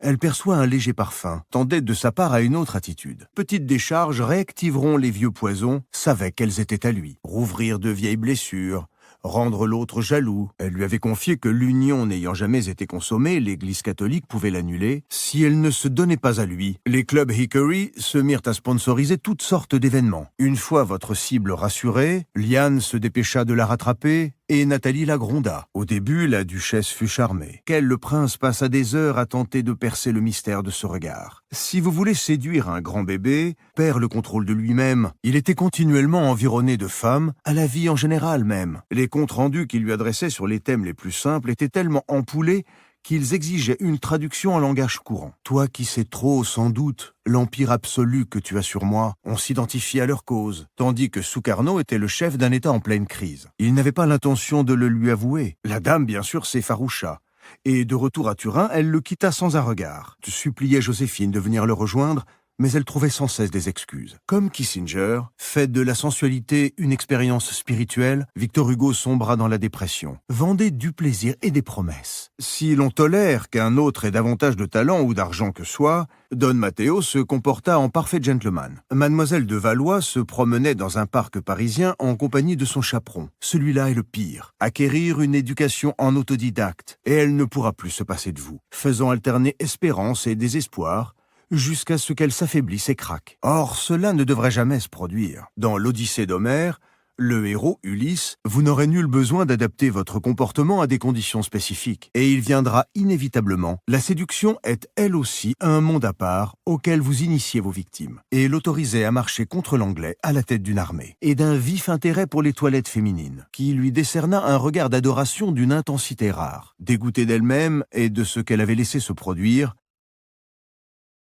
elle perçoit un léger parfum, tendait de sa part à une autre attitude. Petites décharges réactiveront les vieux poisons, savait qu'elles étaient à lui. Rouvrir de vieilles blessures, rendre l'autre jaloux. Elle lui avait confié que l'union n'ayant jamais été consommée, l'Église catholique pouvait l'annuler si elle ne se donnait pas à lui. Les clubs Hickory se mirent à sponsoriser toutes sortes d'événements. Une fois votre cible rassurée, Liane se dépêcha de la rattraper et Nathalie la gronda. Au début, la duchesse fut charmée. Le prince passa des heures à tenter de percer le mystère de ce regard. Si vous voulez séduire un grand bébé, perd le contrôle de lui-même. Il était continuellement environné de femmes, à la vie en général même. Les comptes rendus qu'il lui adressait sur les thèmes les plus simples étaient tellement empoulés qu'ils exigeaient une traduction en langage courant. Toi qui sais trop, sans doute, l'empire absolu que tu as sur moi, on s'identifie à leur cause, tandis que Sukarno était le chef d'un État en pleine crise. Il n'avait pas l'intention de le lui avouer. La dame, bien sûr, s'effaroucha. Et de retour à Turin, elle le quitta sans un regard. Tu suppliais Joséphine de venir le rejoindre, mais elle trouvait sans cesse des excuses. Comme Kissinger, fait de la sensualité une expérience spirituelle, Victor Hugo sombra dans la dépression. Vendait du plaisir et des promesses. Si l'on tolère qu'un autre ait davantage de talent ou d'argent que soi, Don Matteo se comporta en parfait gentleman. Mademoiselle de Valois se promenait dans un parc parisien en compagnie de son chaperon. Celui-là est le pire. Acquérir une éducation en autodidacte, et elle ne pourra plus se passer de vous, faisant alterner espérance et désespoir, jusqu'à ce qu'elle s'affaiblisse et craque. Or, cela ne devrait jamais se produire. Dans l'Odyssée d'Homère, le héros, Ulysse, vous n'aurez nul besoin d'adapter votre comportement à des conditions spécifiques, et il viendra inévitablement. La séduction est, elle aussi, un monde à part auquel vous initiez vos victimes, et l'autorisez à marcher contre l'anglais à la tête d'une armée, et d'un vif intérêt pour les toilettes féminines, qui lui décerna un regard d'adoration d'une intensité rare. Dégoûtée d'elle-même et de ce qu'elle avait laissé se produire,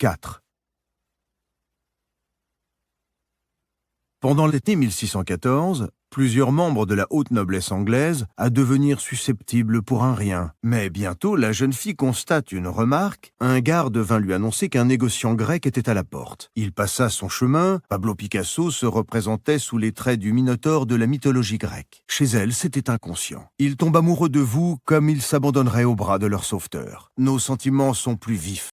4. Pendant l'été 1614, plusieurs membres de la haute noblesse anglaise à devenir susceptibles pour un rien. Mais bientôt, la jeune fille constate une remarque. Un garde vint lui annoncer qu'un négociant grec était à la porte. Il passa son chemin. Pablo Picasso se représentait sous les traits du Minotaure de la mythologie grecque. Chez elle, c'était inconscient. Il tombe amoureux de vous comme il s'abandonnerait aux bras de leur sauveteur. Nos sentiments sont plus vifs.